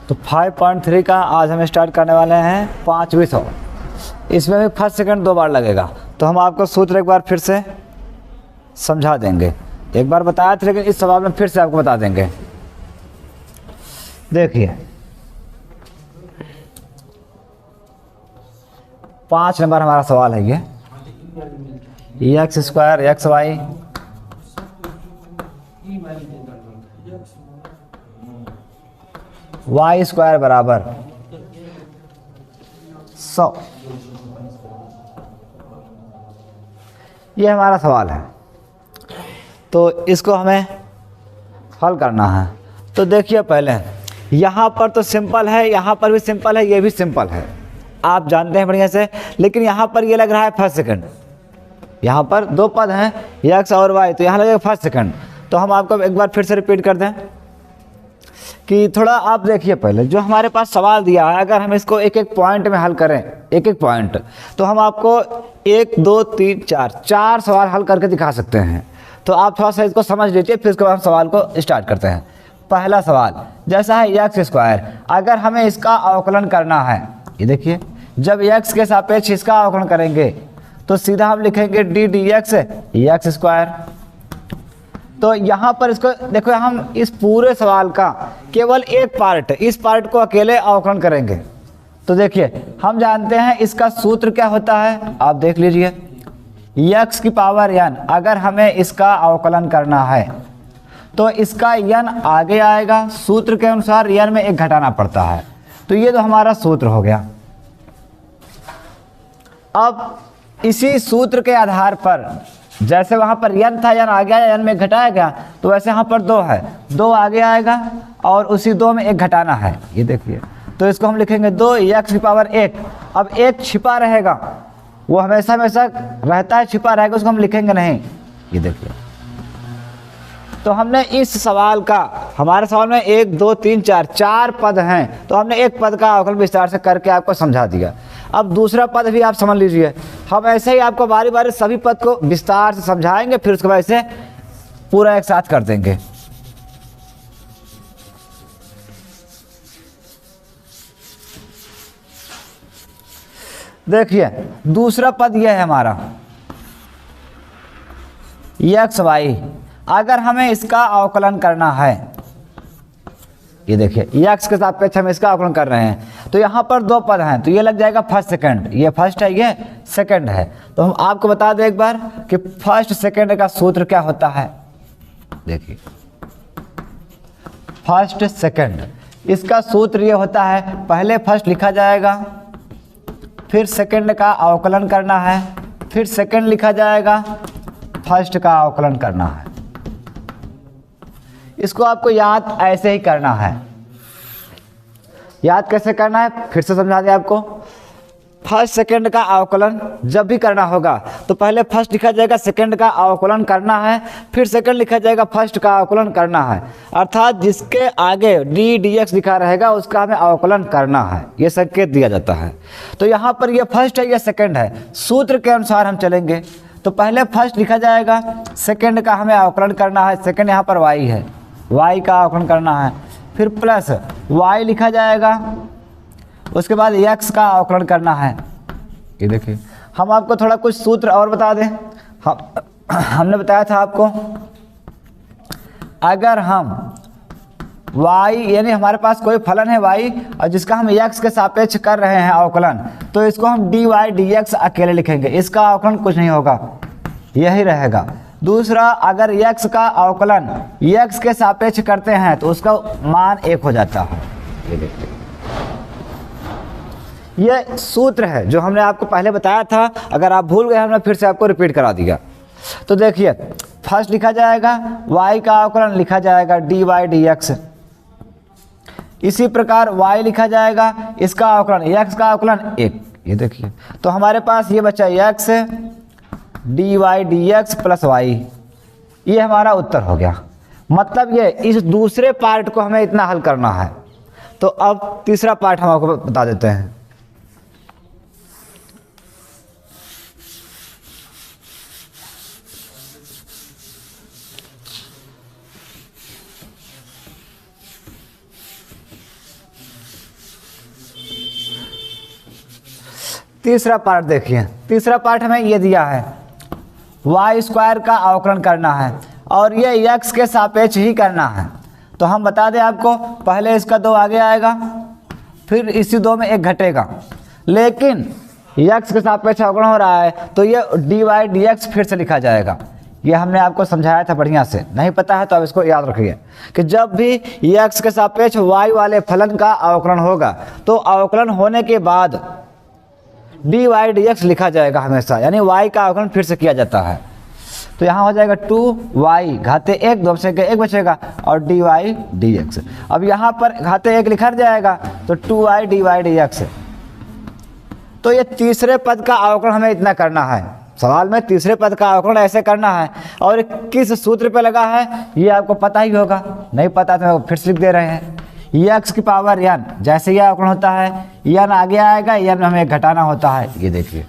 तो 5.3 का आज हम स्टार्ट करने वाले हैं 5वीं सवाल। इसमें भी फर्स्ट सेकंड 2 बार लगेगा। तो हम आपको सूत्र एक बार फिर से समझा देंगे। एक बार बताया था लेकिन इस सवाल में फिर से आपको बता देंगे। देखिए 5 नंबर हमारा सवाल है ये x square x y y square बराबर 100। ये हमारा सवाल है, तो इसको हमें हल करना है। तो देखिए पहले यहाँ पर तो सिंपल है, यहाँ पर भी सिंपल है, ये भी सिंपल है, आप जानते हैं बढ़िया से। लेकिन यहाँ पर ये लग रहा है फर्स्ट सेकंड। यहाँ पर 2 पद हैं एक्स और वाई, तो यहाँ लगेगा फर्स्ट सेकंड। तो हम आपको एक बार फिर से रिपीट कर दें कि थोड़ा आप देखिए पहले जो हमारे पास सवाल दिया है, अगर हम इसको एक एक पॉइंट में हल करें, एक एक पॉइंट, तो हम आपको 1 2 3 4 सवाल हल करके दिखा सकते हैं। तो आप थोड़ा सा इसको समझ लीजिए, फिर उसके बाद हम सवाल को स्टार्ट करते हैं। पहला सवाल जैसा है एक्स स्क्वायर, अगर हमें इसका अवकलन करना है, ये देखिए जब एक्स के सापेक्ष इसका अवकलन करेंगे तो सीधा हम लिखेंगे D D x x square. तो यहाँ पर इसको देखो, हम इस पूरे सवाल का केवल एक पार्ट, इस पार्ट को अकेले अवकलन करेंगे। तो देखिए हम जानते हैं इसका सूत्र क्या होता है, आप देख लीजिए x की पावर n। अगर हमें इसका अवकलन करना है तो इसका n आगे आएगा, सूत्र के अनुसार n में 1 घटाना पड़ता है। तो ये तो हमारा सूत्र हो गया। अब इसी सूत्र के आधार पर जैसे वहाँ पर n था, n आ गया, n में घटाया गया, तो वैसे यहाँ पर 2 है, 2 आगे आएगा और उसी 2 में 1 घटाना है। ये देखिए, तो इसको हम लिखेंगे 2x की पावर 1। अब 1 छिपा रहेगा, वो हमेशा हमेशा रहता है, छिपा रहेगा, उसको हम लिखेंगे नहीं। ये देखिए, तो हमने इस सवाल का, हमारे सवाल में 1 2 3 4 पद हैं, तो हमने एक पद का अवकलन विस्तार से करके आपको समझा दिया। अब दूसरा पद भी आप समझ लीजिए। हम ऐसे ही आपको बारी बारी सभी पद को विस्तार से समझाएंगे, फिर उसके बाद इसे पूरा एक साथ कर देंगे। देखिए दूसरा पद यह है हमारा एक्स वाई, अगर हमें इसका अवकलन करना है, ये देखिए एक्स के सापेक्ष हम इसका अवकलन कर रहे हैं, तो यहाँ पर 2 पद हैं, तो ये लग जाएगा फर्स्ट सेकंड। ये फर्स्ट है, ये सेकंड है। तो हम आपको बता दें एक बार कि फर्स्ट सेकंड का सूत्र क्या होता है। देखिए फर्स्ट सेकंड, इसका सूत्र ये होता है, पहले फर्स्ट लिखा जाएगा, फिर सेकंड का अवकलन करना है, फिर सेकंड लिखा जाएगा, फर्स्ट का अवकलन करना है। इसको आपको याद ऐसे ही करना है। याद कैसे करना है फिर से समझा दें आपको। फर्स्ट सेकंड का अवकलन जब भी करना होगा तो पहले फर्स्ट लिखा जाएगा, सेकंड का अवकलन करना है, फिर सेकंड लिखा जाएगा, फर्स्ट का अवकलन करना है। अर्थात जिसके आगे डी डी एक्स लिखा रहेगा उसका हमें अवकलन करना है, ये संकेत दिया जाता है। तो यहाँ पर ये फर्स्ट है, ये सेकंड है, सूत्र के अनुसार हम चलेंगे। तो पहले फर्स्ट लिखा जाएगा, सेकंड का हमें अवकलन करना है, सेकंड यहाँ पर वाई है, y का अवकलन करना है, फिर प्लस y लिखा जाएगा, उसके बाद x का अवकलन करना है। ये देखिए हम आपको थोड़ा कुछ सूत्र और बता दें। हमने बताया था आपको, अगर हम y यानी हमारे पास कोई फलन है y और जिसका हम x के सापेक्ष कर रहे हैं अवकलन, तो इसको हम dy dx अकेले लिखेंगे, इसका अवकलन कुछ नहीं होगा, यही रहेगा। दूसरा, अगर x का अवकलन x के सापेक्ष करते हैं तो उसका मान 1 हो जाता है। ये देखिए, ये सूत्र है जो हमने आपको पहले बताया था। अगर आप भूल गए, हमने फिर से आपको रिपीट करा दिया। तो देखिए फर्स्ट लिखा जाएगा, y का अवकलन लिखा जाएगा dy dx, इसी प्रकार y लिखा जाएगा, इसका अवकलन x का अवकलन 1। ये देखिए, तो हमारे पास ये बचा x dy dx plus y, ये हमारा उत्तर हो गया। मतलब ये इस दूसरे पार्ट को हमें इतना हल करना है। तो अब तीसरा पार्ट हम आपको बता देते हैं। तीसरा पार्ट देखिए, तीसरा पार्ट हमें ये दिया है वाई स्क्वायर का अवकलन करना है और ये एक्स के सापेक्ष ही करना है। तो हम बता दें आपको, पहले इसका 2 आगे आएगा, फिर इसी 2 में 1 घटेगा, लेकिन एक्स के सापेक्ष अवकलन हो रहा है तो ये डी वाई डी एक्स फिर से लिखा जाएगा। ये हमने आपको समझाया था बढ़िया से, नहीं पता है तो अब इसको याद रखिए कि जब भी एक्स के सापेक्ष वाई वाले फलन का अवकलन होगा तो अवकलन होने के बाद डी वाई डी एक्स लिखा जाएगा हमेशा, यानी वाई का अवकलन फिर से किया जाता है। तो यहाँ हो जाएगा 2y घाते 1, 2 से 1 बचेगा और डी वाई डी एक्स। अब यहाँ पर घाते 1 लिखा जाएगा तो 2y D y d x. तो ये तीसरे पद का अवकलन हमें इतना करना है, सवाल में तीसरे पद का अवकलन ऐसे करना है और किस सूत्र पे लगा है ये आपको पता ही होगा, नहीं पता तो फिर से लिख दे रहे हैं। एक्स की पावर n, जैसे ये अवकलन होता है n आगे आएगा, n हमें एक घटाना होता है, ये देखिए।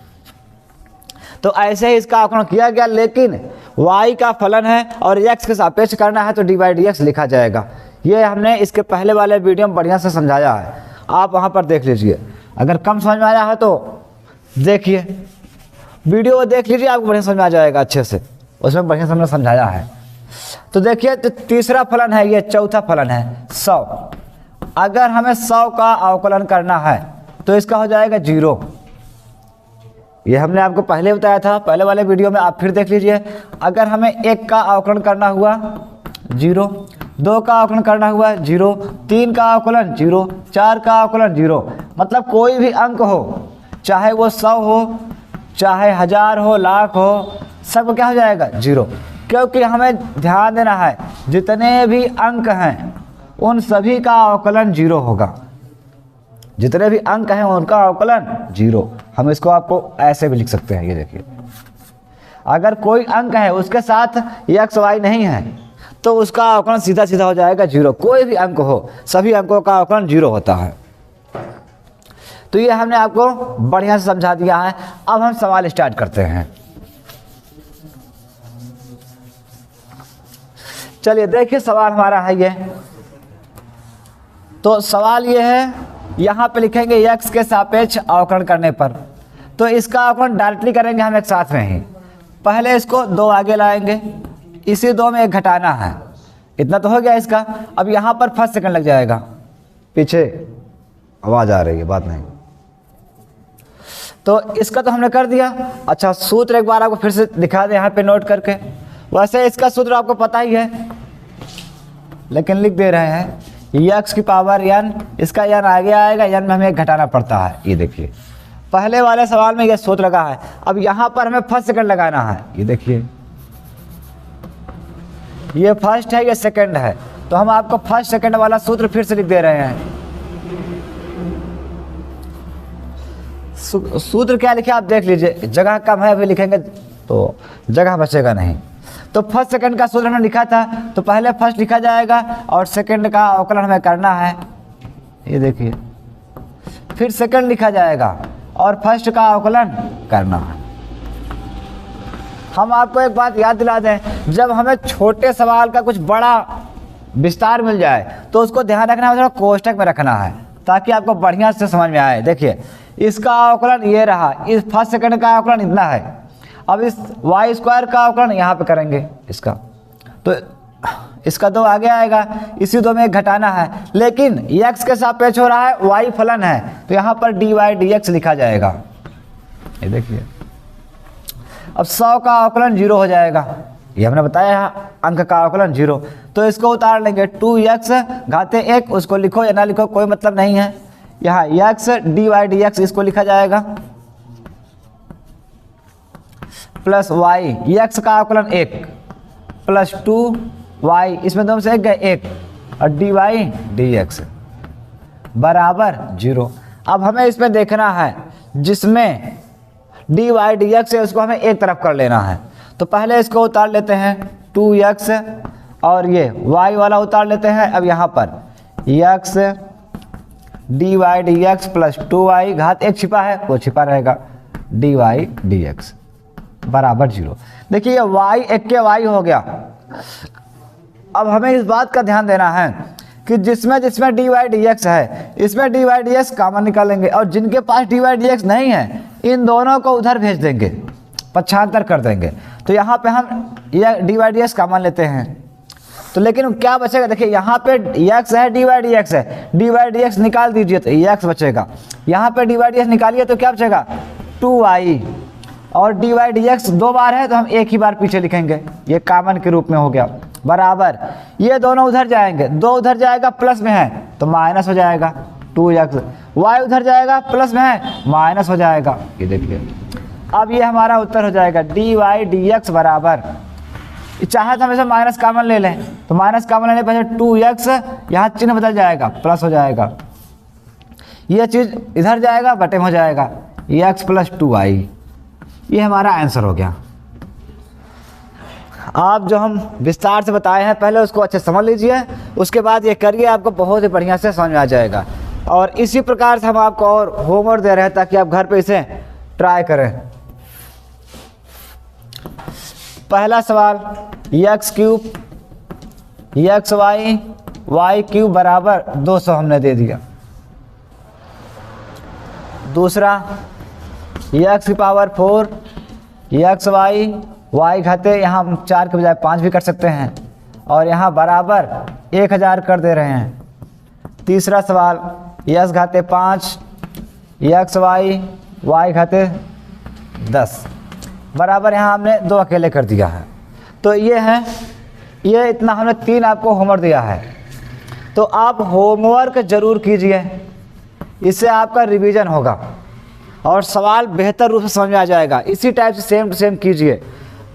तो ऐसे ही इसका अवकलन किया गया, लेकिन y का फलन है और x के सापेक्ष करना है तो डी वाई डी एक्स लिखा जाएगा। ये हमने इसके पहले वाले वीडियो में बढ़िया से समझाया है, आप वहाँ पर देख लीजिए। अगर कम समझ में आया है तो देखिए वीडियो देख लीजिए, आपको बढ़िया समझ में आ जाएगा अच्छे से, उसमें बढ़िया से हमने समझाया है। तो देखिए, तो तीसरा फलन है, ये चौथा फलन है 100। अगर हमें 100 का अवकलन करना है तो इसका हो जाएगा 0। ये हमने आपको पहले बताया था पहले वाले वीडियो में, आप फिर देख लीजिए। अगर हमें 1 का अवकलन करना हुआ 0, 2 का अवकलन करना हुआ 0, 3 का अवकलन 0, 4 का अवकलन 0। मतलब कोई भी अंक हो, चाहे वो 100 हो, चाहे 1000 हो, लाख हो, सब क्या हो जाएगा 0। क्योंकि हमें ध्यान देना है जितने भी अंक हैं उन सभी का अवकलन 0 होगा, जितने भी अंक हैं उनका अवकलन 0। हम इसको आपको ऐसे भी लिख सकते हैं, ये देखिए। अगर कोई अंक है उसके साथ एक्स वाई नहीं है तो उसका अवकलन सीधा सीधा हो जाएगा 0। कोई भी अंक हो, सभी अंकों का अवकलन 0 होता है। तो ये हमने आपको बढ़िया से समझा दिया है। अब हम सवाल स्टार्ट करते हैं। चलिए देखिए, सवाल हमारा है ये। तो सवाल ये है, यहाँ पे लिखेंगे x के सापेक्ष अवकलन करने पर, तो इसका अवकलन डायरेक्टली करेंगे हम एक साथ में ही। पहले इसको 2 आगे लाएंगे, इसी 2 में 1 घटाना है, इतना तो हो गया इसका। अब यहाँ पर फर्स्ट सेकंड लग जाएगा, पीछे आवाज़ आ रही है, बात नहीं। तो इसका तो हमने कर दिया। अच्छा, सूत्र एक बार आपको फिर से दिखा दें यहाँ पे नोट करके। वैसे इसका सूत्र आपको पता ही है, लेकिन लिख दे रहे हैं x की पावर n, इसका n आगे आएगा, n में हमें 1 घटाना पड़ता है। ये देखिए, पहले वाले सवाल में ये सूत्र लगा है। अब यहाँ पर हमें फर्स्ट सेकंड लगाना है, ये देखिए, ये फर्स्ट है, ये सेकंड है। तो हम आपको फर्स्ट सेकंड वाला सूत्र फिर से लिख दे रहे हैं। सूत्र क्या लिखे आप देख लीजिए, जगह कम है, अभी लिखेंगे तो जगह बचेगा नहीं। तो फर्स्ट सेकंड का सूत्र हमने लिखा था, तो पहले फर्स्ट लिखा जाएगा और सेकंड का अवकलन हमें करना है, ये देखिए। फिर सेकंड लिखा जाएगा और फर्स्ट का अवकलन करना है। हम आपको एक बात याद दिला दें, जब हमें छोटे सवाल का कुछ बड़ा विस्तार मिल जाए तो उसको ध्यान रखना है, थोड़ा कोष्टक में रखना है ताकि आपको बढ़िया से समझ में आए। देखिए, इसका अवकलन ये रहा, इस फर्स्ट सेकंड का अवकलन इतना है। अब इस वाई स्क्वायर का अवकलन यहाँ पे करेंगे इसका, तो इसका 2 आगे आएगा, इसी 2 में 1 घटाना है, लेकिन x के सापेक्ष हो रहा है, y फलन है, तो यहाँ पर डी वाई डी एक्स लिखा जाएगा। ये देखिए, अब 100 का अवकलन 0 हो जाएगा, ये हमने बताया अंक का अवकलन 0। तो इसको उतार लेंगे, 2x घाते 1, उसको लिखो या ना लिखो कोई मतलब नहीं है। यहाँ x d y d x इसको लिखा जाएगा, प्लस y, x का अवकलन 1 प्लस 2y, इसमें 2 से 1 गए 1, और डी वाई डी एक्स बराबर 0। अब हमें इसमें देखना है जिसमें डी वाई डी एक्स है उसको हमें एक तरफ कर लेना है। तो पहले इसको उतार लेते हैं 2x और ये y वाला उतार लेते हैं। अब यहाँ पर x d y d x plus 2y घात 1 छिपा है, वो छिपा रहेगा, डी वाई डी एक्स बराबर 0। देखिए, ये y एक के y हो गया। अब हमें इस बात का ध्यान देना है कि जिसमें जिसमें डी वाई डी एक्स है, इसमें d y d x common निकालेंगे, और जिनके पास डी वाई डी एक्स नहीं है इन दोनों को उधर भेज देंगे, पक्षांतर कर देंगे। तो यहाँ पे हम यह d y d x common लेते हैं, तो लेकिन क्या बचेगा, देखिए यहाँ पे एक्स है, डी वाई डी एक्स है, डी वाई डी एक्स निकाल दीजिए तो एक्स बचेगा। यहाँ पे डी वाई डी एक्स निकालिए तो क्या बचेगा 2y, और डी वाई डी एक्स 2 बार है तो हम एक ही बार पीछे लिखेंगे, ये कॉमन के रूप में हो गया, बराबर ये दोनों उधर जाएंगे, 2 उधर जाएगा प्लस में है तो माइनस हो जाएगा 2x, y उधर जाएगा प्लस में है माइनस हो जाएगा। ये देखिए अब ये हमारा उत्तर हो जाएगा डी वाई डी एक्स बराबर, चाहे तो हम इसे माइनस कॉमन ले लें तो माइनस कॉमन लेने पर 2x, यहाँ चिन्ह बदल जाएगा प्लस हो जाएगा, ये चीज़ इधर जाएगा बटे में हो जाएगा x प्लस 2y, ये हमारा आंसर हो गया। आप जो हम विस्तार से बताए हैं पहले उसको अच्छे समझ लीजिए, उसके बाद ये करिए, आपको बहुत ही बढ़िया से समझ में आ जाएगा। और इसी प्रकार से हम आपको और होमवर्क दे रहे हैं ताकि आप घर पे इसे ट्राई करें। पहला सवाल x cube x y y cube बराबर 200 हमने दे दिया। दूसरा एक्स की पावर 4 एक्स वाई वाई घाते, यहाँ हम 4 के बजाय 5 भी कर सकते हैं, और यहाँ बराबर 1000 कर दे रहे हैं। तीसरा सवाल एक्स घाते 5 एक्स वाई वाई घाते 10 बराबर, यहाँ हमने 2 अकेले कर दिया है। तो ये है, ये इतना हमने 3 आपको होमवर्क दिया है, तो आप होमवर्क ज़रूर कीजिए, इससे आपका रिवीजन होगा और सवाल बेहतर रूप से समझ में आ जाएगा। इसी टाइप से सेम टू सेम कीजिए।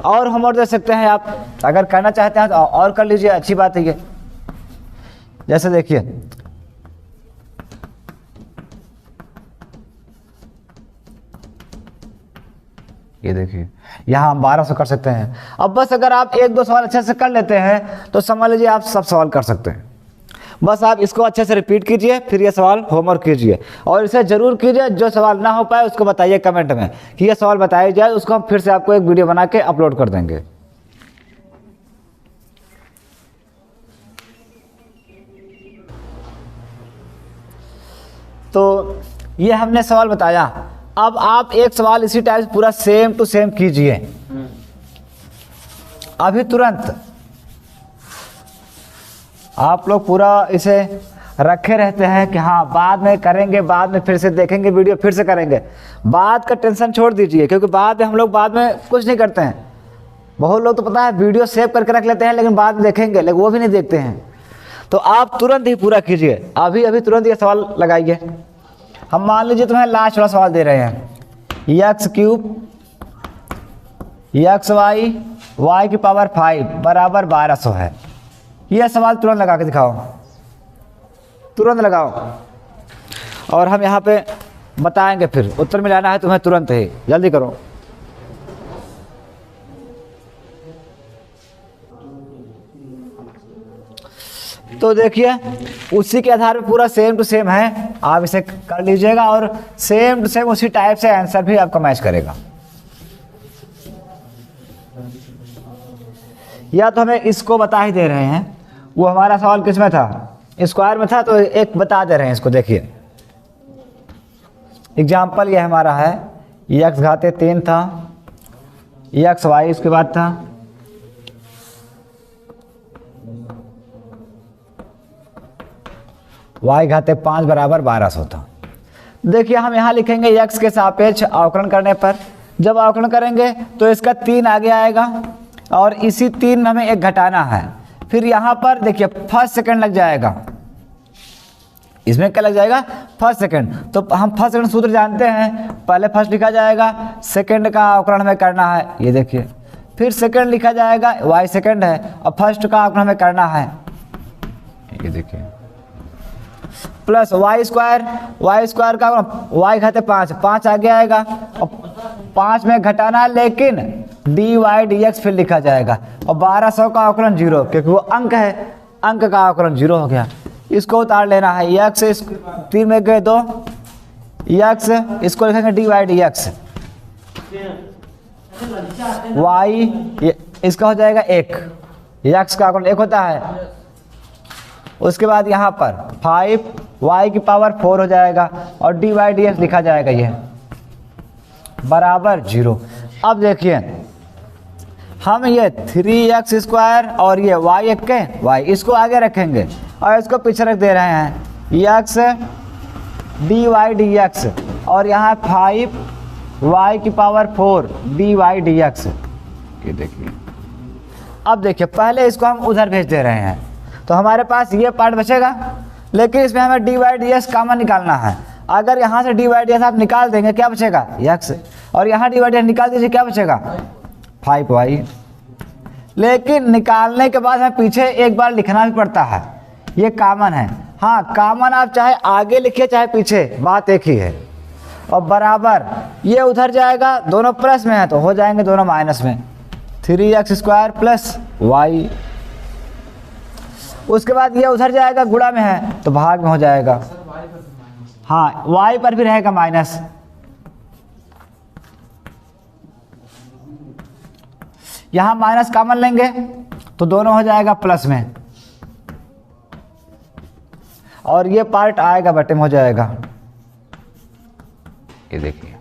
और होमवर्क दे सकते हैं आप, अगर करना चाहते हैं तो और कर लीजिए, अच्छी बात है ये। जैसे देखिए ये देखिए यहाँ हम 1200 कर सकते हैं। अब बस अगर आप 1-2 सवाल अच्छे से कर लेते हैं तो समझ लीजिए आप सब सवाल कर सकते हैं। बस आप इसको अच्छे से रिपीट कीजिए, फिर ये सवाल होमवर्क कीजिए, और इसे ज़रूर कीजिए। जो सवाल ना हो पाए उसको बताइए कमेंट में कि ये सवाल बताया जाए, उसको हम फिर से आपको एक वीडियो बना के अपलोड कर देंगे। तो ये हमने सवाल बताया। अब आप एक सवाल इसी टाइप से पूरा सेम टू सेम कीजिए अभी तुरंत। आप लोग पूरा इसे रखे रहते हैं कि हाँ बाद में करेंगे, बाद में फिर से देखेंगे वीडियो, फिर से करेंगे। बाद का टेंशन छोड़ दीजिए, क्योंकि बाद में हम लोग बाद में कुछ नहीं करते हैं। बहुत लोग तो पता है वीडियो सेव करके रख लेते हैं लेकिन बाद में देखेंगे, लेकिन वो भी नहीं देखते हैं। तो आप तुरंत ही पूरा कीजिए, अभी अभी तुरंत ये सवाल लगाइए। हम मान लीजिए तुम्हें लास्ट वाला सवाल दे रहे हैं, x cube x y y की पावर 5 बराबर 1200 है। यह सवाल तुरंत लगा के दिखाओ, तुरंत लगाओ, और हम यहाँ पे बताएंगे। फिर उत्तर मिलाना है तुम्हें तुरंत ही, जल्दी करो। तो देखिए उसी के आधार पे पूरा सेम टू सेम है, आप इसे कर लीजिएगा और सेम टू सेम उसी टाइप से आंसर भी आपका मैच करेगा। या तो हमें इसको बता ही दे रहे हैं, वो हमारा सवाल किस में था, स्क्वायर में था, तो एक बता दे रहे हैं इसको। देखिए एग्जाम्पल ये हमारा है, एक्स घाते 3 था, एक्स वाई इसके बाद था, वाई घाते 5 बराबर 1200 था। देखिए हम यहाँ लिखेंगे एक्स के सापेक्ष अवकलन करने पर, जब अवकलन करेंगे तो इसका 3 आगे आएगा और इसी 3 में हमें 1 घटाना है। फिर यहाँ पर देखिए फर्स्ट सेकंड लग जाएगा, इसमें क्या लग जाएगा, फर्स्ट सेकंड। तो हम फर्स्ट सेकंड सूत्र जानते हैं, पहले फर्स्ट लिखा जाएगा, सेकंड का अवकलन हमें करना है, ये देखिए। फिर सेकंड लिखा जाएगा, वाई सेकंड है, और फर्स्ट का अवकलन हमें करना है, ये देखिए, प्लस वाई स्क्वायर का वाई घाते 5 आगे आएगा और 5 में घटाना है, लेकिन डी वाई डी एक्स फिर लिखा जाएगा, और 1200 का अवकलन 0, क्योंकि वो अंक है, अंक का अवकलन 0 हो गया। इसको उतार लेना है, एक्स 3 में गए 2 एक्स, इसको लिखेंगे d y d x, y इसका हो जाएगा 1, एक्स का अवकलन 1 होता है। उसके बाद यहाँ पर 5 वाई की पावर 4 हो जाएगा और डी वाई डी एक्स लिखा जाएगा ये। बराबर 0। अब देखिए हम ये 3x² और ये y इसको आगे रखेंगे और इसको पीछे रख दे रहे हैं x dy dx और यहाँ 5y4 dy dx। ये देखिए, अब देखिए पहले इसको हम उधर भेज दे रहे हैं तो हमारे पास ये पार्ट बचेगा, लेकिन इसमें हमें dy dx कॉमन निकालना है। अगर यहाँ से dy dx आप निकाल देंगे क्या बचेगा x, और यहाँ dy dx निकाल दीजिए क्या बचेगा 5y। लेकिन निकालने के बाद हमें पीछे एक बार लिखना भी पड़ता है, ये कॉमन है। हाँ, कॉमन आप चाहे आगे लिखिए चाहे पीछे, बात एक ही है। और बराबर ये उधर जाएगा, दोनों प्लस में है तो हो जाएंगे दोनों माइनस में, 3x² प्लस y। उसके बाद ये उधर जाएगा, गुणा में है तो भाग में हो जाएगा। हाँ, y पर भी रहेगा माइनस। यहाँ माइनस कॉमन लेंगे तो दोनों हो जाएगा प्लस में, और ये पार्ट आएगा बटे में हो जाएगा। ये देखिए,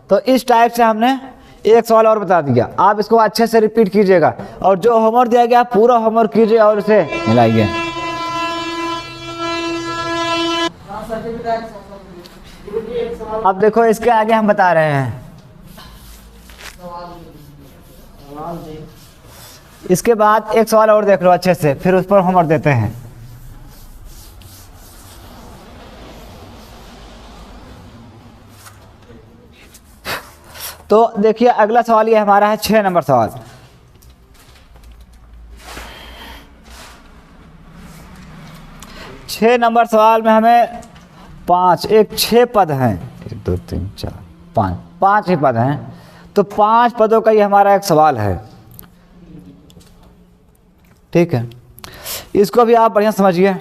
तो इस टाइप से हमने एक सवाल और बता दिया। आप इसको अच्छे से रिपीट कीजिएगा और जो होमवर्क दिया गया पूरा होमवर्क कीजिए और उसे मिलाइए। अब देखो इसके आगे हम बता रहे हैं, इसके बाद एक सवाल और देख लो अच्छे से, फिर उस पर होमवर्क देते हैं। तो देखिए अगला सवाल ये हमारा है 6 नंबर सवाल। छह नंबर सवाल में हमें 6 पद हैं, 1 2 3 4 5 ही पद हैं। तो 5 पदों का ये हमारा एक सवाल है, ठीक है। इसको भी आप बढ़िया समझिए।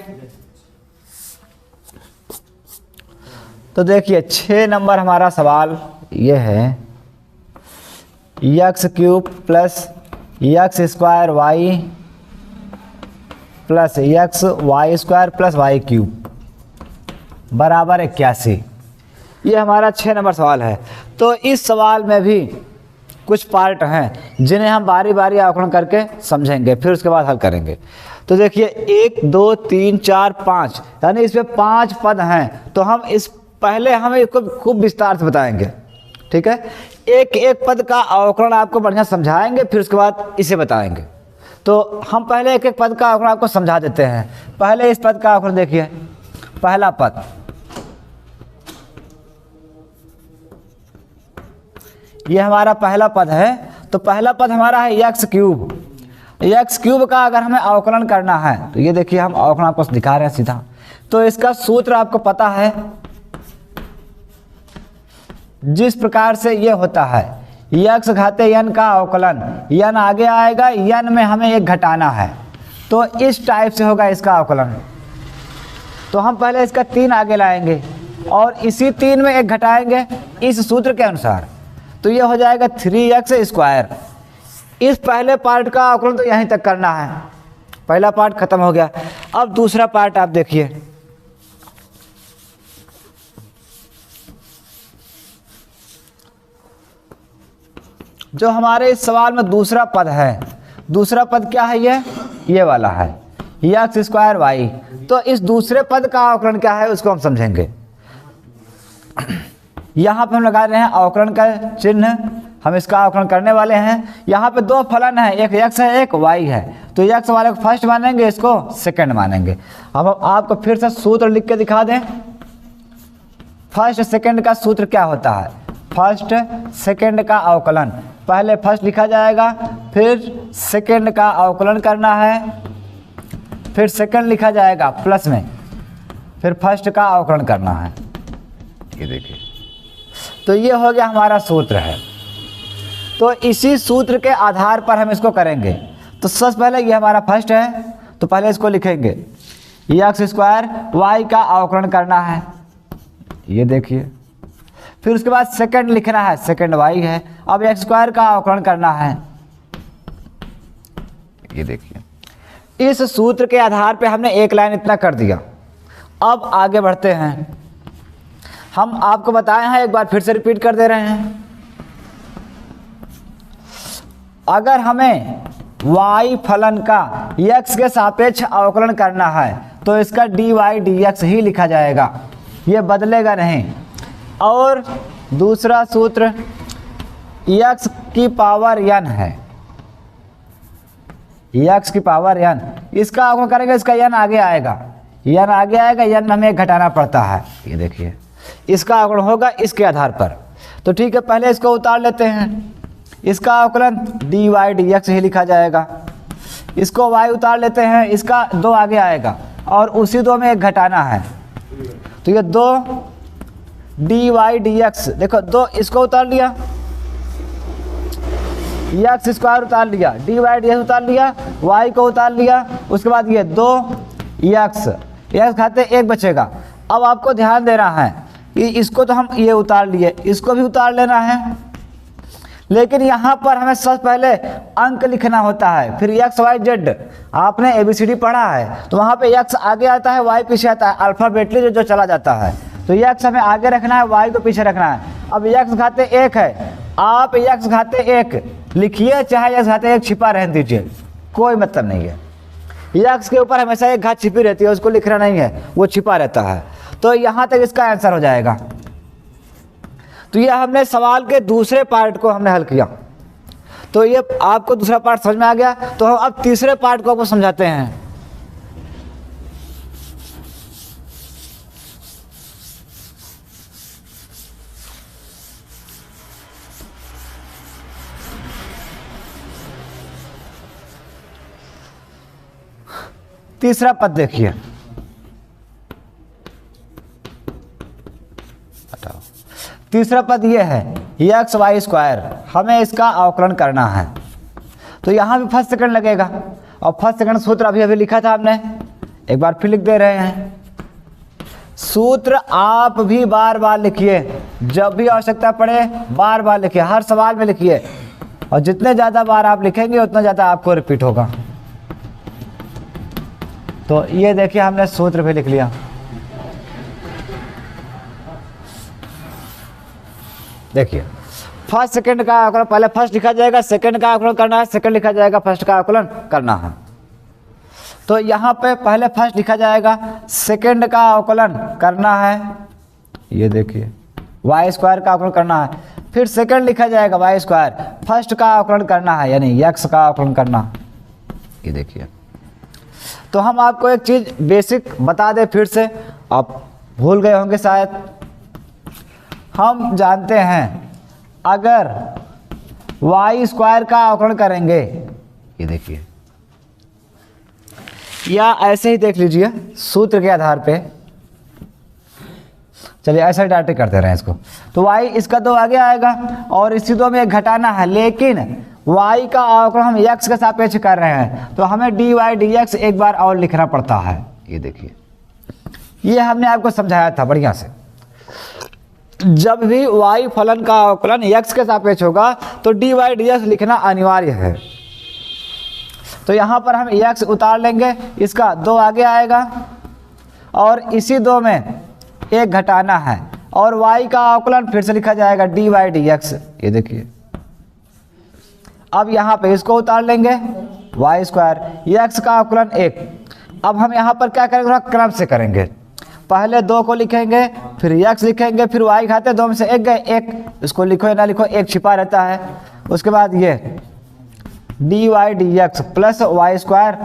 तो देखिए 6 नंबर हमारा सवाल ये है, x³ plus x² y plus xy² plus y³ बराबर 81। ये हमारा 6 नंबर सवाल है। तो इस सवाल में भी कुछ पार्ट हैं जिन्हें हम बारी बारी अवकलन करके समझेंगे, फिर उसके बाद हल करेंगे। तो देखिए 1 2 3 4 5, यानी इसमें 5 पद हैं। तो हम इस पहले हम इसको खूब विस्तार से बताएंगे, ठीक है। एक एक पद का अवकलन आपको बढ़िया समझाएंगे, फिर उसके बाद इसे बताएंगे। तो हम पहले एक एक पद का अवकलन आपको समझा देते हैं। पहले इस पद का अवकलन देखिए, पहला पद, ये हमारा पहला पद है। तो पहला पद हमारा है x³ x³ का अगर हमें अवकलन करना है तो ये देखिए हम अवकलन आपको दिखा रहे हैं सीधा। तो इसका सूत्र आपको पता है, जिस प्रकार से ये होता है x घाते n का अवकलन, n आगे आएगा, n में हमें एक घटाना है, तो इस टाइप से होगा इसका अवकलन। तो हम पहले इसका 3 आगे लाएंगे और इसी 3 में एक घटाएंगे इस सूत्र के अनुसार, तो ये हो जाएगा 3x²। इस पहले पार्ट का अवकलन तो यहीं तक करना है, पहला पार्ट खत्म हो गया। अब दूसरा पार्ट आप देखिए, जो हमारे इस सवाल में दूसरा पद है, दूसरा पद क्या है, ये वाला है x² y। तो इस दूसरे पद का अवकलन क्या है उसको हम समझेंगे। यहाँ पे हम लगा रहे हैं अवकलन का चिन्ह, हम इसका अवकलन करने वाले हैं। यहाँ पे 2 फलन है, एक x है एक y है। तो x वाले को फर्स्ट मानेंगे, इसको सेकंड मानेंगे। अब हम आपको फिर से सूत्र लिख के दिखा दें। फर्स्ट सेकंड का सूत्र क्या होता है, फर्स्ट सेकंड का अवकलन, पहले फर्स्ट लिखा जाएगा, फिर सेकंड का अवकलन करना है, फिर सेकंड लिखा जाएगा प्लस में, फिर फर्स्ट का अवकलन करना है। ये देखिए, तो ये हो गया हमारा सूत्र है। तो इसी सूत्र के आधार पर हम इसको करेंगे। तो सबसे पहले ये हमारा फर्स्ट है, तो पहले इसको लिखेंगे x² y का अवकलन करना है, ये देखिए। फिर उसके बाद सेकंड लिखना है, सेकंड y है। अब x² का अवकलन करना है, ये देखिए। इस सूत्र के आधार पे हमने एक लाइन इतना कर दिया। अब आगे बढ़ते हैं। हम आपको बताए हैं, एक बार फिर से रिपीट कर दे रहे हैं। अगर हमें y फलन का x के सापेक्ष अवकलन करना है तो इसका dy dx ही लिखा जाएगा, ये बदलेगा नहीं। और दूसरा सूत्र x की पावर n है, x की पावर n, इसका अवकलन करेंगे, इसका n आगे आएगा, n आगे आएगा, n हमें एक घटाना पड़ता है। ये देखिए इसका अवकलन होगा इसके आधार पर। तो ठीक है, पहले इसको उतार लेते हैं, इसका अवकलन dy dx ही लिखा जाएगा। इसको y उतार लेते हैं, इसका 2 आगे आएगा और उसी 2 में एक घटाना है, तो ये 2 dy dx, देखो 2 इसको उतार लिया, x स्क्वायर उतार लिया, dy dx उतार लिया, y को उतार लिया, उसके बाद ये 2x खाते 1 बचेगा। अब आपको ध्यान देना है कि इसको तो हम ये उतार लिए, इसको भी उतार लेना है, लेकिन यहाँ पर हमें सबसे पहले अंक लिखना होता है, फिर x y z। आपने ABCD पढ़ा है तो वहाँ पे x आगे आता है, y पीछे आता है, अल्फ़ाबेटली जो चला जाता है। तो x हमें आगे रखना है, y को पीछे रखना है। अब x घाते 1 है, आप x घाते 1 लिखिए, चाहे x घाते 1 छिपा रहने दीजिए, कोई मतलब नहीं है। x के ऊपर हमेशा एक घात छिपी रहती है, उसको लिखना नहीं है, वो छिपा रहता है। तो यहाँ तक इसका आंसर हो जाएगा। तो ये हमने सवाल के दूसरे पार्ट को हमने हल किया। तो ये आपको दूसरा पार्ट समझ में आ गया, तो हम अब तीसरे पार्ट को आपको समझाते हैं। तीसरा पद देखिए, तीसरा पद ये है एक्स वाई स्क्वायर, हमें इसका अवकलन करना है। तो यहाँ भी फर्स्ट सेकंड लगेगा, और फर्स्ट सेकंड सूत्र अभी अभी लिखा था हमने, एक बार फिर लिख दे रहे हैं। सूत्र आप भी बार बार लिखिए, जब भी आवश्यकता पड़े बार बार लिखिए, हर सवाल में लिखिए, और जितने ज़्यादा बार आप लिखेंगे उतना ज़्यादा आपको रिपीट होगा। तो ये देखिए हमने सूत्र भी लिख लिया। देखिए फर्स्ट सेकंड का आकलन, पहले फर्स्ट लिखा जाएगा, सेकंड का आकलन करना है, सेकंड लिखा जाएगा, फर्स्ट का आकलन करना है। तो यहाँ पे पहले फर्स्ट लिखा जाएगा, सेकंड का आकलन करना है, ये देखिए वाई स्क्वायर का आकलन करना है, फिर सेकंड लिखा जाएगा वाई स्क्वायर, फर्स्ट का आकलन करना है यानी एक्स का आकलन करना, ये देखिए। तो हम आपको एक चीज़ बेसिक बता दें फिर से, आप भूल गए होंगे शायद। हम जानते हैं अगर वाई स्क्वायर का अवकलन करेंगे, ये देखिए, या ऐसे ही देख लीजिए सूत्र के आधार पे, चलिए ऐसा ही डायरेक्ट करते रहे इसको। तो y इसका 2 आगे आएगा और इसी 2 में एक घटाना है, लेकिन y का अवकलन हम x के सापेक्ष कर रहे हैं, तो हमें dy dx एक बार और लिखना पड़ता है। ये देखिए, ये हमने आपको समझाया था बढ़िया से। जब भी y फलन का अवकलन x के सापेक्ष होगा तो dy dx लिखना अनिवार्य है। तो यहाँ पर हम x उतार लेंगे, इसका 2 आगे आएगा और इसी 2 में एक घटाना है, और y का अवकलन फिर से लिखा जाएगा dy dx। ये देखिए, अब यहाँ पे इसको उतार लेंगे वाई स्क्वायर, x का अवकलन 1। अब हम यहाँ पर क्या करेंगे, थोड़ा क्रम से करेंगे, पहले 2 को लिखेंगे, फिर x लिखेंगे, फिर y खाते 2 में से 1 गए 1, इसको लिखो या ना लिखो 1 छिपा रहता है। उसके बाद ये dy dx plus y square,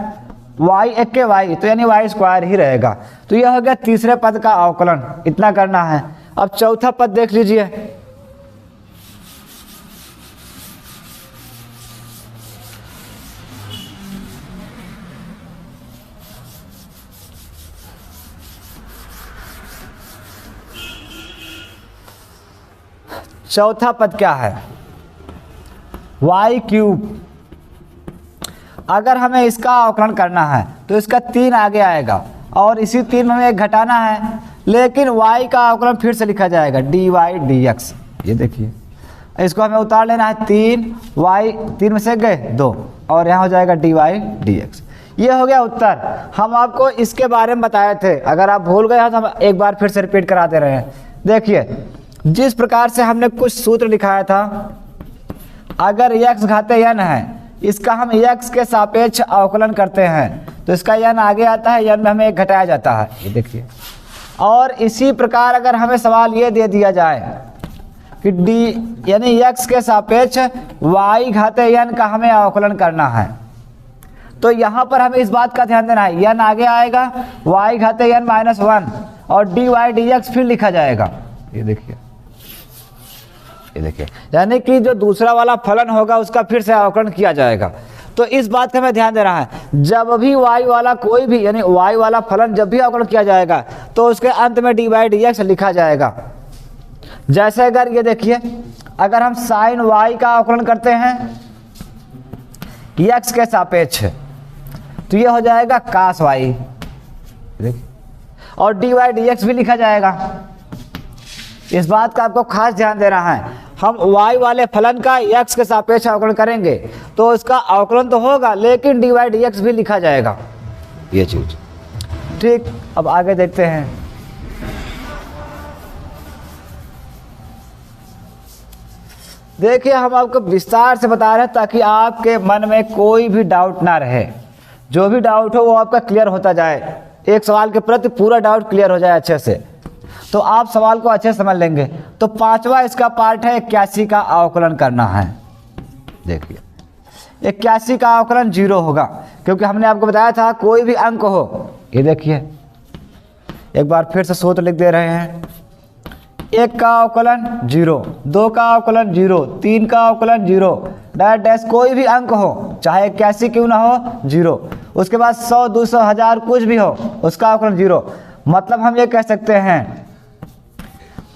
y 1 के y तो यानी वाई स्क्वायर ही रहेगा। तो यह हो गया तीसरे पद का अवकलन, इतना करना है। अब चौथा पद देख लीजिए, चौथा पद क्या है, y क्यूब। अगर हमें इसका अवकलन करना है तो इसका 3 आगे आएगा और इसी 3 में हमें एक घटाना है, लेकिन y का अवकलन फिर से लिखा जाएगा dy dx। ये देखिए, इसको हमें उतार लेना है 3, y 3 में से गए 2 और यहाँ हो जाएगा dy dx। ये हो गया उत्तर। हम आपको इसके बारे में बताए थे, अगर आप भूल गए हैं तो हम एक बार फिर से रिपीट करा दे रहे हैं। देखिए जिस प्रकार से हमने कुछ सूत्र लिखाया था, अगर x घाते n है, इसका हम x के सापेक्ष अवकलन करते हैं तो इसका n आगे आता है, n में हमें 1 घटाया जाता है, ये देखिए। और इसी प्रकार अगर हमें सवाल ये दे दिया जाए कि d यानी x के सापेक्ष y घाते n का हमें अवकलन करना है, तो यहाँ पर हमें इस बात का ध्यान देना है, n आगे आएगा, y घाते n माइनस 1 और dy dx फिर लिखा जाएगा, ये देखिए, ये देखिए, यानी कि जो दूसरा वाला फलन होगा उसका फिर से अवकलन किया जाएगा। तो इस बात का हमें ध्यान देना है, जब भी y वाला कोई भी यानी y वाला फलन जब भी अवकलन किया जाएगा तो उसके अंत में dy dx लिखा जाएगा। जैसे अगर ये देखिए, अगर हम साइन y का अवकलन करते हैं x के सापेक्ष तो ये हो जाएगा cos y, और dy dx भी लिखा जाएगा। इस बात का आपको खास ध्यान देना है, हम y वाले फलन का x के सापेक्ष अवकलन करेंगे तो इसका अवकलन तो होगा लेकिन dy dx भी लिखा जाएगा, ये चीज ठीक। अब आगे देखते हैं। देखिए हम आपको विस्तार से बता रहे हैं ताकि आपके मन में कोई भी डाउट ना रहे, जो भी डाउट हो वो आपका क्लियर होता जाए, एक सवाल के प्रति पूरा डाउट क्लियर हो जाए अच्छे से, तो आप सवाल को अच्छे से समझ लेंगे। तो पांचवा इसका पार्ट है 81 का अवकलन करना है। देखिए 81 का अवकलन 0 होगा, क्योंकि हमने आपको बताया था कोई भी अंक हो, ये देखिए एक बार फिर से सूत्र लिख दे रहे हैं, 1 का अवकलन 0, 2 का अवकलन 0, 3 का अवकलन 0, डैश डैश कोई भी अंक हो चाहे 81 क्यों ना हो 0, उसके बाद 100, 200, 1000 कुछ भी हो उसका अवकलन 0। मतलब हम ये कह सकते हैं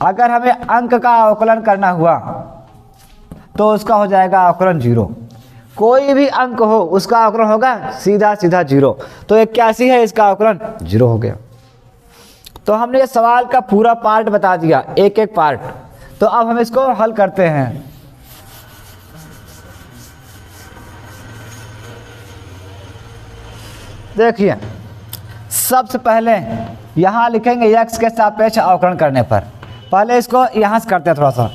अगर हमें अंक का अवकलन करना हुआ तो उसका हो जाएगा अवकलन 0, कोई भी अंक हो उसका अवकलन होगा सीधा सीधा 0। तो 81 है, इसका अवकलन 0 हो गया। तो हमने ये सवाल का पूरा पार्ट बता दिया, एक एक पार्ट। तो अब हम इसको हल करते हैं। देखिए सबसे पहले यहाँ लिखेंगे x के सापेक्ष अवकलन करने पर, पहले इसको यहाँ से करते हैं, थोड़ा सा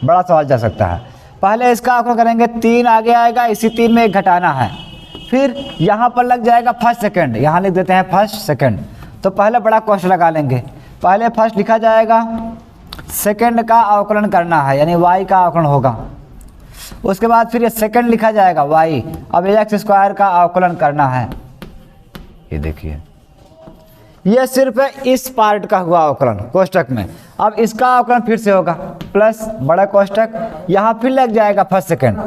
बड़ा सवाल जा सकता है। पहले इसका अवकलन करेंगे, 3 आगे आएगा, इसी 3 में 1 घटाना है, फिर यहाँ पर लग जाएगा फर्स्ट सेकंड, यहाँ लिख देते हैं फर्स्ट सेकंड। तो पहले बड़ा क्वेश्चन लगा लेंगे, पहले फर्स्ट लिखा जाएगा, सेकंड का अवकलन करना है यानी y का अवकलन होगा, उसके बाद फिर ये सेकंड लिखा जाएगा y, अब x स्क्वायर का अवकलन करना है। ये देखिए ये सिर्फ इस पार्ट का हुआ अवकलन कोष्टक में। अब इसका अवकलन फिर से होगा प्लस बड़ा कोष्टक, यहाँ फिर लग जाएगा फर्स्ट सेकंड,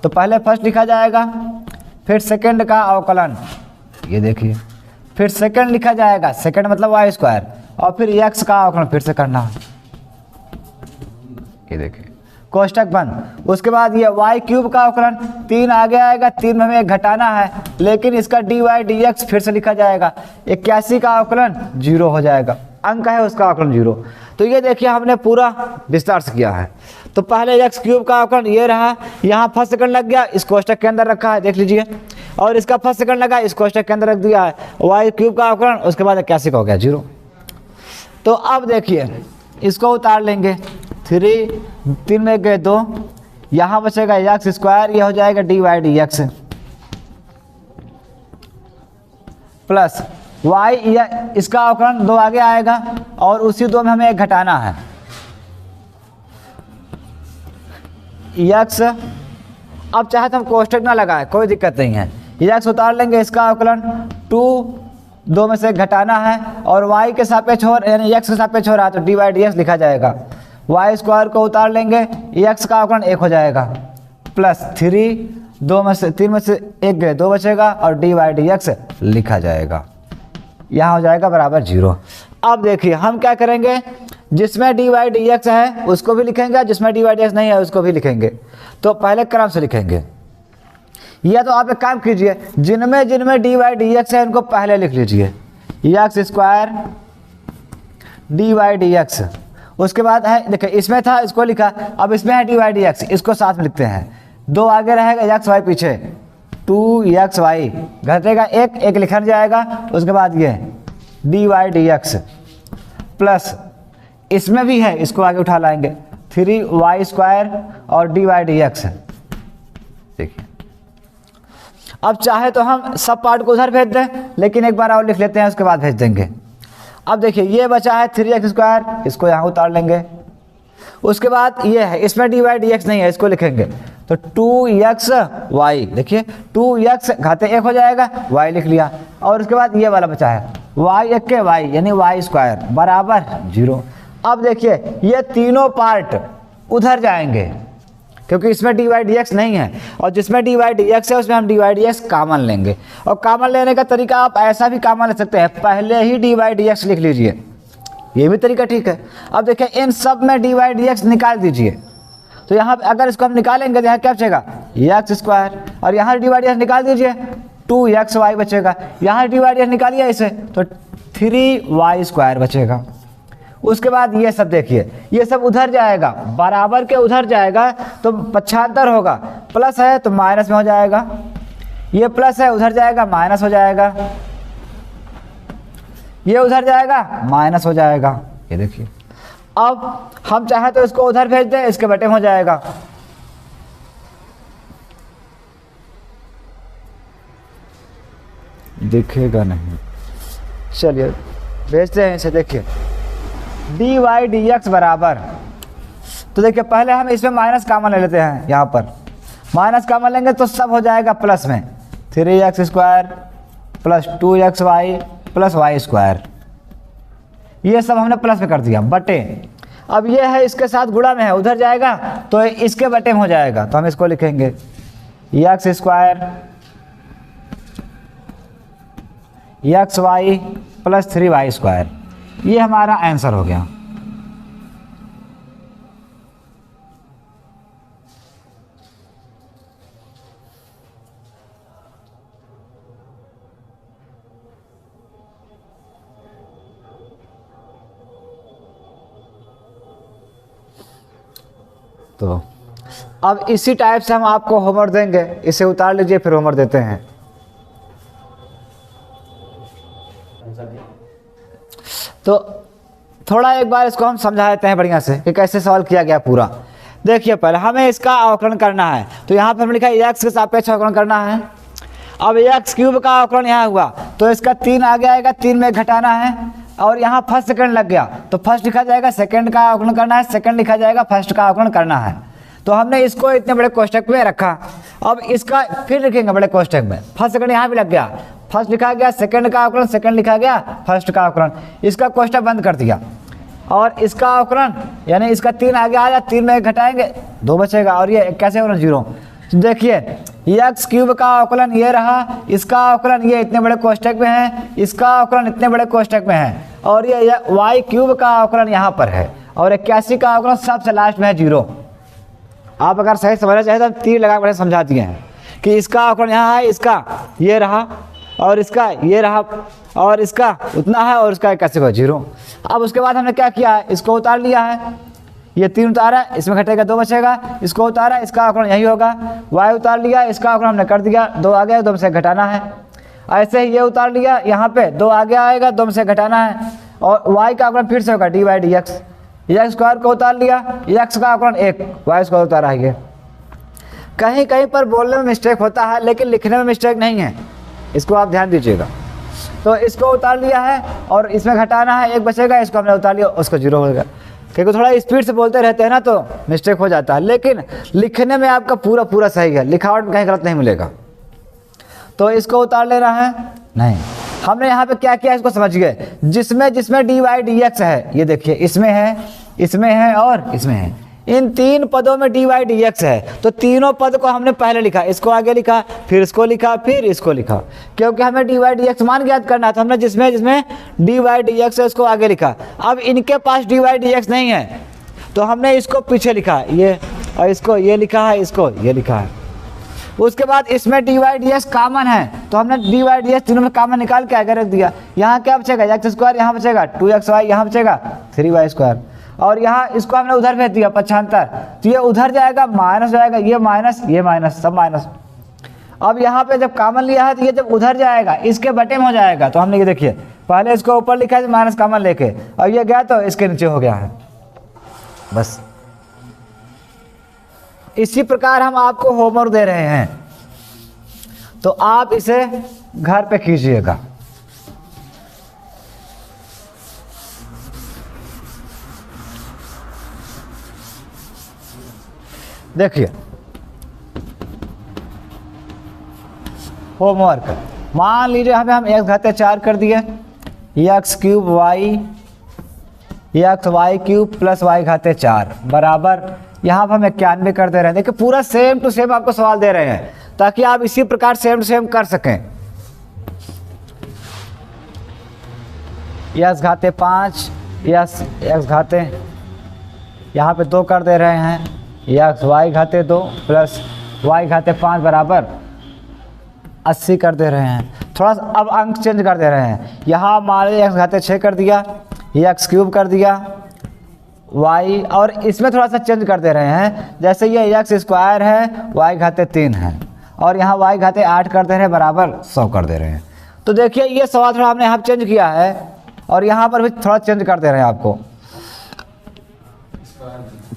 तो पहले फर्स्ट लिखा जाएगा, फिर सेकंड का अवकलन, ये देखिए फिर सेकंड लिखा जाएगा, सेकंड मतलब वाई स्क्वायर, और फिर x का अवकलन फिर से करना है, ये देखिए कोष्टक बंद। उसके बाद ये y क्यूब का अवकलन, 3 आगे आएगा, 3 में हमें 1 घटाना है, लेकिन इसका dy dx फिर से लिखा जाएगा, 81 का अवकलन 0 हो जाएगा, अंक है उसका अवकलन 0। तो ये देखिए हमने पूरा विस्तार से किया है। तो पहले x क्यूब का अवकलन ये रहा, यहाँ फर्स्ट सेकंड लग गया, इस कोष्टक के अंदर रखा है, देख लीजिए, और इसका फर्स्ट सेकंड लगा, इस कोष्टक के अंदर रख दिया है, y क्यूब का अवकलन, उसके बाद 81 का हो गया 0। तो अब देखिए इसको उतार लेंगे, 3 में गए 2, यहाँ बचेगा x स्क्वायर, ये हो जाएगा dy dx प्लस y, इसका अवकलन 2 आगे आएगा और उसी 2 में हमें 1 घटाना है, x। अब चाहे तो हम कोष्टक ना लगाए, कोई दिक्कत नहीं है, x उतार लेंगे, इसका अवकलन 2 में से 1 घटाना है, और y के सापेक्ष हो यानी x के सापेक्ष हो रहा है तो dy dx लिखा जाएगा, y स्क्वायर को उतार लेंगे, x का अवकलन 1 हो जाएगा, प्लस 3 में से 1 गए 2 बचेगा और dy dx लिखा जाएगा, यहाँ हो जाएगा बराबर 0। अब देखिए हम क्या करेंगे, जिसमें dy dx है उसको भी लिखेंगे, जिसमें dy dx नहीं है उसको भी लिखेंगे। तो पहले क्रम से लिखेंगे, या तो आप एक काम कीजिए, जिनमें dy dx है इनको पहले लिख लीजिए, x स्क्वायर dy dx, उसके बाद है देखिए इसमें था इसको लिखा, अब इसमें है dy dx, इसको साथ में लिखते हैं, 2 आगे रहेगा x y पीछे, 2xy घटेगा 1 लिखा जाएगा, उसके बाद ये dy dx प्लस इसमें भी है, इसको आगे उठा लाएंगे 3y² और dy/dx है। देखिए अब चाहे तो हम सब पार्ट को उधर भेज दें, लेकिन एक बार और लिख लेते हैं, उसके बाद भेज देंगे। अब देखिए ये बचा है 3x², इसको यहाँ उतार लेंगे। उसके बाद ये है, इसमें dy/dx नहीं है, इसको लिखेंगे तो 2xy, देखिए 2x घाते 1 हो जाएगा, y लिख लिया। और उसके बाद ये वाला बचा है y यानी y² बराबर 0। अब देखिए ये तीनों पार्ट उधर जाएंगे क्योंकि इसमें dy/dx नहीं है, और जिसमें dy/dx है उसमें हम dy/dx कॉमन लेंगे। और कॉमन लेने का तरीका आप ऐसा भी कॉमन ले सकते हैं, पहले ही dy/dx लिख लीजिए, ये भी तरीका ठीक है। अब देखिए इन सब में dy/dx निकाल दीजिए, तो यहाँ अगर इसको हम निकालेंगे तो यहाँ क्या बचेगा x², और यहाँ dy/dx निकाल दीजिए 2xy बचेगा। यहाँ dy/dx निकालिए इसे तो 3y² बचेगा। उसके बाद ये सब देखिए, ये सब उधर जाएगा, बराबर के उधर जाएगा तो पक्षांतर होगा, प्लस है तो माइनस में हो जाएगा, ये प्लस है उधर जाएगा माइनस हो जाएगा, ये उधर जाएगा माइनस हो जाएगा। ये देखिए अब हम चाहे तो इसको उधर भेज दें, इसके बटे में हो जाएगा। दिखेगा नहीं, चलिए भेजते हैं इसे। देखिए dy/dx बराबर, तो देखिए पहले हम इसमें माइनस कॉमन ले लेते हैं, यहाँ पर माइनस कॉमन लेंगे तो सब हो जाएगा प्लस में 3x² plus 2xy plus y², ये सब हमने प्लस में कर दिया बटे। अब ये है इसके साथ गुणा में है, उधर जाएगा तो इसके बटे में हो जाएगा, तो हम इसको लिखेंगे x² xy प्लस 3y²। ये हमारा आंसर हो गया। तो अब इसी टाइप से हम आपको होमवर्क देंगे, इसे उतार लीजिए फिर होमवर्क देते हैं। तो थोड़ा एक बार इसको हम समझा देते हैं बढ़िया से कि कैसे सवाल किया गया पूरा। देखिए पहले हमें इसका अवकलन करना है, तो यहाँ पर हमने लिखा है x के सापेक्ष अवकलन करना है। अब x³ का अवकलन यहाँ हुआ तो इसका 3 आगे आएगा, 3 में घटाना है, और यहाँ फर्स्ट सेकंड लग गया तो फर्स्ट लिखा जाएगा, सेकंड का अवकलन करना है, सेकंड लिखा जाएगा, फर्स्ट का अवकलन करना है। तो हमने इसको इतने बड़े कोष्ठक में रखा। अब इसका फिर लिखेंगे बड़े कोष्ठक में, फर्स्ट सेकंड यहाँ भी लग गया, फर्स्ट लिखा गया, सेकंड का अवकलन, सेकंड लिखा गया, फर्स्ट का अवकलन, इसका कोष्ठक बंद कर दिया। और इसका अवकलन यानी इसका 3 आगे आया, 3 में घटाएंगे 2 बचेगा, और ये कैसे होगा 0। देखिए x³ का अवकलन ये रहा, इसका अवकलन ये इतने बड़े कोष्ठक में है, इसका अवकलन इतने बड़े कोष्ठक में है, और ये y³ का अवकलन यहाँ पर है, और 81 का अवकलन सबसे लास्ट में है 0। आप अगर सही समझना चाहे तो हम तीर लगा कर समझा दिए हैं कि इसका अवकलन यहाँ है, इसका ये रहा, और इसका ये रहा, और इसका उतना है, और इसका 81 का 0। अब उसके बाद हमने क्या किया है, इसको उतार लिया है, ये 3 उतारा, इसमें घटेगा 2 बचेगा, इसको उतारा, इसका अवकलन यही होगा, y उतार लिया, इसका अवकलन हमने कर दिया, 2 आ गया, 2 में से घटाना है। ऐसे ही ये उतार लिया, यहाँ पे 2 आगे आएगा, 2 में से घटाना है, और y का अवकलन फिर से होगा dy/dx, x² को उतार लिया, x का अवकलन 1, y² उतारा है। ये कहीं कहीं पर बोलने में मिस्टेक होता है, लेकिन लिखने में मिस्टेक नहीं है, इसको आप ध्यान दीजिएगा। तो इसको उतार लिया है और इसमें घटाना है, 1 बचेगा, इसको हमने उतार लिया, उसको 0 हो गया। क्योंकि थोड़ा स्पीड से बोलते रहते हैं ना तो मिस्टेक हो जाता है, लेकिन लिखने में आपका पूरा सही है, लिखावट में कहीं गलत नहीं मिलेगा। तो इसको उतार लेना है, नहीं हमने यहाँ पे क्या किया इसको समझ गए। जिसमें dy/dx है, ये देखिए इसमें है और इसमें है, इन 3 पदों में dy/dx है, तो तीनों पद को हमने पहले लिखा, इसको आगे लिखा, फिर इसको लिखा, फिर इसको लिखा, क्योंकि हमें dy/dx मान ज्ञात करना था। हमने जिसमें dy/dx है उसको आगे लिखा। अब इनके पास dy/dx नहीं है तो हमने इसको पीछे लिखा, ये, और इसको ये लिखा है, इसको ये लिखा है। उसके बाद इसमें dy/dx कॉमन है तो हमने dy/dx तीनों में कॉमन निकाल के आगे रख दिया। यहाँ क्या बचेगा x², यहाँ बचेगा 2xy, यहाँ बचेगा 3y², और यहाँ इसको हमने उधर भेज दिया पक्षांतर, तो ये उधर जाएगा, माइनस जाएगा, ये माइनस, सब माइनस। अब यहाँ पे जब कॉमन लिया है तो ये जब उधर जाएगा इसके बटे में हो जाएगा। तो हमने ये देखिए पहले इसको ऊपर लिखा है माइनस कॉमन लेके, और ये गया तो इसके नीचे हो गया है। बस इसी प्रकार हम आपको होमवर्क दे रहे हैं, तो आप इसे घर पे कीजिएगा। देखिए होमवर्क, मान लीजिए हम x घाते 4 कर दिए, x cube y cube plus y घाते 4 बराबर, यहाँ पर हम 91 कर दे रहे हैं। देखिए पूरा सेम टू सेम आपको सवाल दे रहे हैं ताकि आप इसी प्रकार सेम टू सेम कर सकें। एक्स घाते 5 एक्स घाते यहाँ पे 2 कर दे रहे हैं, एक्स वाई घाते 2 प्लस वाई घाते 5 बराबर 80 कर दे रहे हैं। थोड़ा सा अब अंक चेंज कर दे रहे हैं, यहाँ मान लीजिए एक्स घाते 6 कर दिया, एक्स क्यूब कर दिया वाई, और इसमें थोड़ा सा चेंज कर दे रहे हैं, जैसे ये एक्स स्क्वायर है वाई घाते 3 है, और यहाँ वाई घाते 8 कर दे रहे हैं बराबर 100 कर दे रहे हैं। तो देखिए ये सवाल थोड़ा हमने यहाँ चेंज किया है और यहाँ पर भी थोड़ा चेंज कर दे रहे हैं, आपको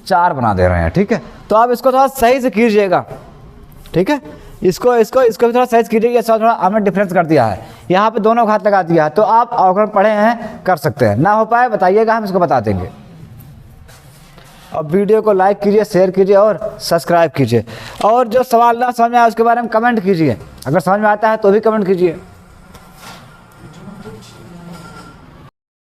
4 बना दे रहे हैं। ठीक है, तो आप इसको थोड़ा सही से कीजिएगा। ठीक है, इसको भी थोड़ा सही से कीजिएगा। सवाल थोड़ा हमने डिफरेंस कर दिया है, यहाँ पे दोनों घात लगा दिया है, तो आप अवकलन पढ़े हैं, कर सकते हैं। ना हो पाए बताइएगा, हम इसको बता देंगे। अब वीडियो को लाइक कीजिए, शेयर कीजिए और सब्सक्राइब कीजिए, और जो सवाल ना समझ में आए उसके बारे में कमेंट कीजिए। अगर समझ में आता है तो भी कमेंट कीजिए।